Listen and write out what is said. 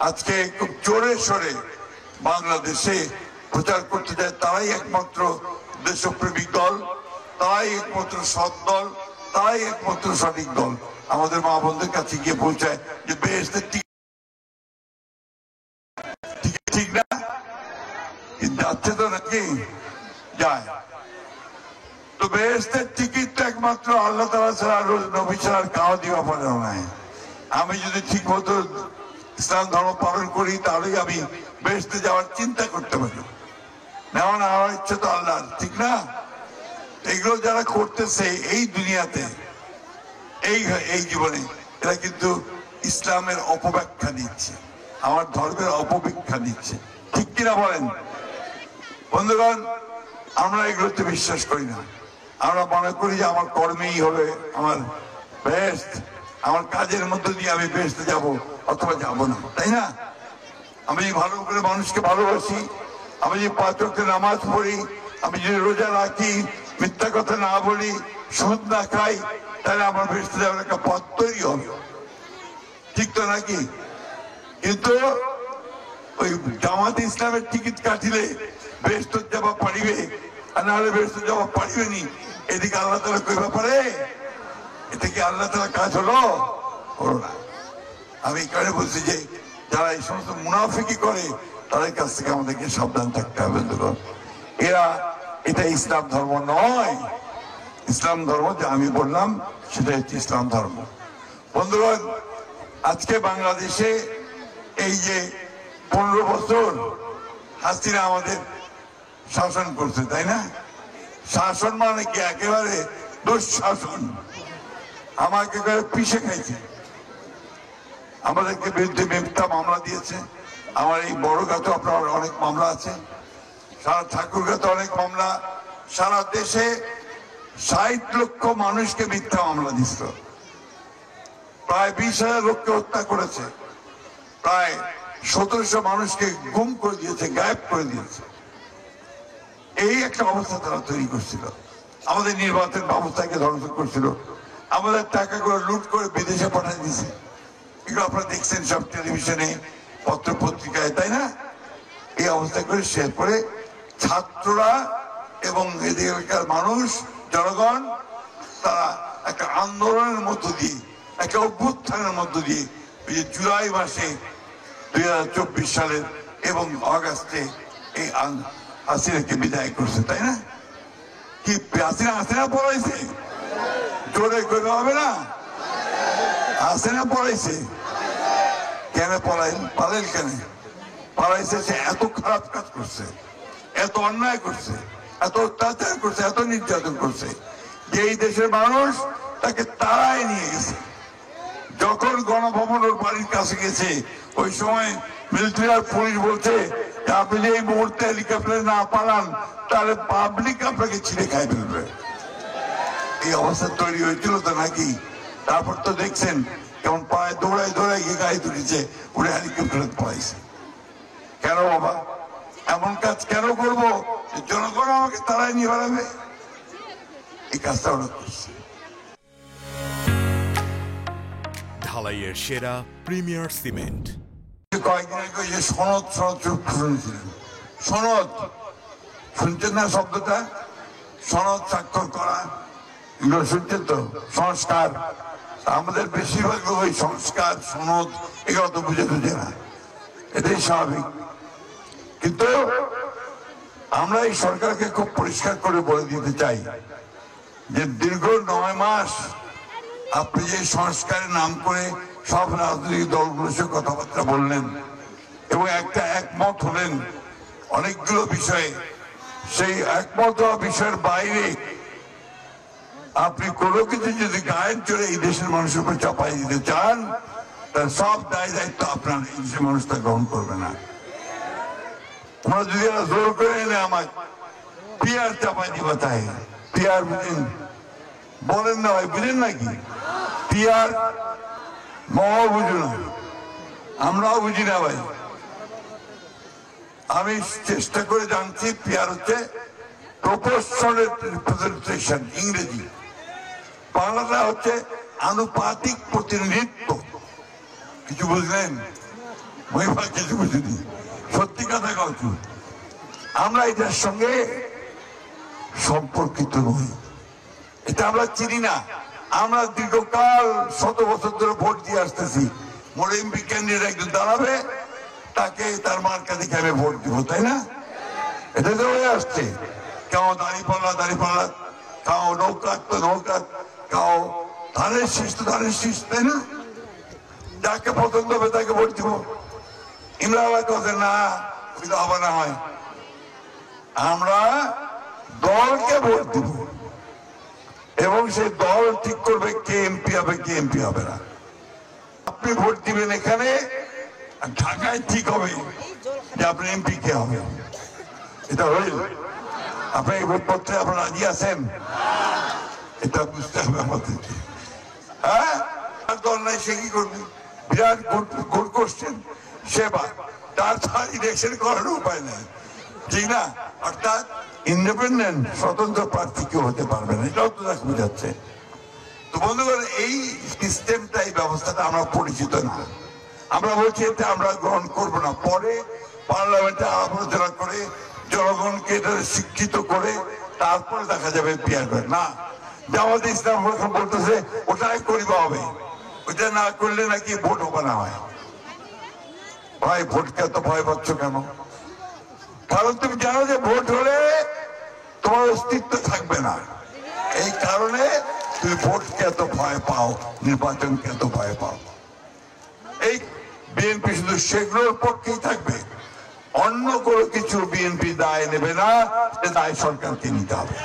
আজকে খুব জোরে সোরে বাংলাদেশে প্রচার করতে যায় তারাই একমাত্র দেশপ্রেমিক দল, তারাই একমাত্র সৎ দল, তারাই একমাত্র সঠিক দল। আমাদের মা বোনদের কাছে গিয়ে পৌঁছায় যে বেহেশতের ঠিক না, যাচ্ছে তো নাকি যায়। তো বেহেশতের টিকিট তো একমাত্র আল্লাহ তাআলা ছাড়া নবী ছাড়া কাউ দিবা পারে না। আমি যদি ঠিক মতো ইসলাম ধর্ম পালন করি তাহলেই আমি বেহেশতে যাওয়ার চিন্তা করতে পারি। নেওয়া না হওয়ার ইচ্ছে তো আল্লাহর, ঠিক না? এগুলো যারা করতেছে এই দুনিয়াতে, এই জীবনে, এরা কিন্তু ইসলামের অপব্যাখ্যা দিচ্ছে, আমার ধর্মের অপব্যাখ্যা দিচ্ছে, ঠিক কিনা বলেন বন্ধুগণ? আমরা এগুলোতে বিশ্বাস করি না। আমরা মনে করি যে আমার কর্মেই হবে আমার বেহেশত, আমার কাজের মধ্য দিয়ে আমি বেহেশতে যাব অথবা যাব না, তাই না? আমি যদি ভালো করে মানুষকে ভালোবাসি, আমি যদি 5 ওয়াক্ত নামাজ পড়ি, আমি যদি রোজা রাখি, মিথ্যা কথা না বলি, সুদ না খাই, তাহলে আমার বেহেশতে যাওয়ার একটা পথ তৈরি হবে, ঠিক তো নাকি? কিন্তু ওই জামাতে ইসলামের টিকিট কাটিলে বেহেশত যাওয়া পারিবে, আর না হলে বেহেশত যাওয়া পারিবে নি, এদিকে আল্লাহ তাআলা কইবা পারে? এটা কি আল্লাহ তাআলা কাজ হলো? হলো না। আমি এই কারণে বলছি যে যারা এই সমস্ত মুনাফিকি করে তাদের কাছ থেকে আমাদেরকে সাবধান থাকতে হবে। এটা ইসলাম ধর্ম নয়। ইসলাম ধর্ম যে আমি বললাম সেটা হচ্ছে ইসলাম ধর্ম। বন্ধুগণ, আজকে বাংলাদেশে এই যে 15 বছর হাসিনা আমাদের শাসন করছে, তাই না? শাসন মানে কি? একেবারে দুঃশাসন, আমাকে পিষে খাইছে, আমাদেরকে বিরুদ্ধে মিথ্যা মামলা দিয়েছে। আমার এই বড়গাতে আপনার অনেক মামলা আছে, সারা ঠাকুরগাতে অনেক মামলা, সারা দেশে 60 লক্ষ মানুষকে মিথ্যা মামলা দিছিল, প্রায় 20,000 লোককে হত্যা করেছে, প্রায় 1700 মানুষকে গুম করে দিয়েছে, গায়েব করে দিয়েছে। এই একটা অবস্থা তারা তৈরি করছিল, আমাদের নির্বাচন ব্যবস্থাকে ধ্বংস করছিল, আমাদের টাকাগুলো লুট করে বিদেশে পাঠিয়ে দিয়েছে। এগুলো আপনারা দেখছেন সব টেলিভিশনে, পত্র পত্রিকায়, তাই না? এই অবস্থা করে শেষ করে ছাত্ররা এবং এদিকের মানুষ, জনগণ, তারা একটা আন্দোলনের মধ্য দিয়ে, একটা অভ্যুত্থানের মধ্য দিয়ে ওই যে জুলাই মাসে 2024 সালের এবং আগস্টে এই হাসিনাকে বিদায় করছে, তাই না? কি হাসিনা পড়াইছে? জোরে করে হবে না? হাসিনা পড়াইছে কেন? পালাইল কেন? পালাইছে সে এত খারাপ কাজ করছে, এত অন্যায় করছে, এত অত্যাচার করছে, এত নির্যাতন করছে যে এই দেশের মানুষ তাকে তাড়ায় নিয়ে গেছে। যখন গণভবন ওর বাড়ির কাছে গেছে, ওই সময় মিলিটারি আর পুলিশ বলছে আপনি যে এই মুহূর্তে হেলিকপ্টারে না পালান তাহলে পাবলিক আপনাকে ছিঁড়ে খাই ফেলবে। এই অবস্থা তৈরি হয়েছিল তো নাকি? তারপর তো দেখছেন কেমন পায়ে দৌড়ায় গিয়ে গাড়ি তুলেছে, উড়ে হেলিকপ্টারে পড়াইছে। কেন বাবা এমন কাজ কেন করবো? জনগণ আমাকে তারাই নিয়ে বেড়াবে, এই কাজটা ওরা করছে। ঢালাইয়ের সেরা প্রিমিয়ার সিমেন্ট। কয়েকদিন আগে যে সনদ শুনেছিলেন, সনদ শুনছেন না শব্দটা? সনদ স্বাক্ষর করা, এগুলো শুনছেন তো? সংস্কার, আমাদের বেশিরভাগ ওই সংস্কার সনদ এগুলো তো বুঝে না, এটাই স্বাভাবিক। কিন্তু আমরা এই সরকারকে খুব পরিষ্কার করে বলে দিতে চাই যে দীর্ঘ 9 মাস আপনি যে সংস্কারের নাম করে সব রাজনৈতিক দলগুলোর সাথে কথাবার্তা বললেন এবং একটা একমত হলেন অনেকগুলো বিষয়ে, সেই একমত হওয়া বিষয়ের বাইরে আপনি কোনো কিছু যদি গায়ের জোরে এই দেশের মানুষের উপর চাপাই দিতে চান, তার সব দায় দায়িত্ব আপনার এই দেশের মানুষটা গ্রহণ করবে না। আমরা যদি জোর করে এনে আমার পিয়ার চাপাই দিবা, তাই পিয়ার বুঝেন? বলেন না ভাই, বুঝেন নাকি? পিয়ার মহা বুঝো না, আমরাও বুঝি না ভাই। আমি চেষ্টা করে জানছি পিয়ার হচ্ছে প্রপোর্শনাল রিপ্রেজেন্টেশন, ইংরেজি। বাংলাটা হচ্ছে আনুপাতিক প্রতিনিধিত্ব। কিছু বুঝলেন? মহিমা কিছু বুঝিনি, সত্যি কথা বলছি। আমরা এটার সঙ্গে সম্পর্কিত নই, এটা আমরা চিনি না। আমরা দীর্ঘকাল 100 বছর ধরে ভোট দিয়ে আসতেছি। মোর এমপি ক্যান্ডিডেট একজন দাঁড়াবে, তাকে তার মার্কা দেখে আমি ভোট দিব, তাই না? এটা তো হয়ে আসছে। কেউ দাঁড়িপাল্লা, কাউ নৌকাত তো নৌকাত, কাউ ধানের শীষ তো ধানের শীষ, তাই না? যাকে পছন্দ হবে তাকে ভোট দিব। ইমরান কথা না, ওইটা হবে না হয়। আমরা দলকে ভোট দিব এবং সেই দল ঠিক করবে কে এমপি হবে কে এমপি হবে না। আপনি ভোট দিবেন এখানে, ঢাকায় ঠিক হবে যে আপনি এমপি কে হবে। এটা হইল আপনি এই ভোটপত্রে আপনারা রাজি আছেন? এটা বুঝতে হবে আমাদেরকে। হ্যাঁ, দল নাই সে কি করবে? বিরাট ভোট করছেন সেবা, তার ইলেকশন করার উপায় নেই, ঠিক না? অর্থাৎ ইন্ডিপেন্ডেন্ট স্বতন্ত্র প্রার্থী কেউ হতে পারবে না, এটাও তো দেখা যাচ্ছে। তো বন্ধুগণ, এই সিস্টেমটা, এই ব্যবস্থাটা আমরা পরিচিত না। আমরা বলছি এতে আমরা গ্রহণ করব না। পরে পার্লামেন্টে আলোচনা করে জনগণকে এটা শিক্ষিত করে তারপরে দেখা যাবে বিয়ার করে না। জামাত ইসলাম বলতেছে ওটাই করিবা হবে, ওইটা না করলে নাকি ভোট হবে না হয়। ভাই, ভোটকে এত ভয় পাচ্ছ কেন? কারণ তুমি জানো যে ভোট হলে তোমার অস্তিত্ব থাকবে না। এই কারণে তুমি ভোটকে এত ভয় পাও, নির্বাচনকে এত ভয় পাও। এই বিএনপি শুধু সেগুলোর পক্ষেই থাকবে, অন্য কোনো কিছু বিএনপি দায় নেবে না, দায় সরকারকে নিতে হবে।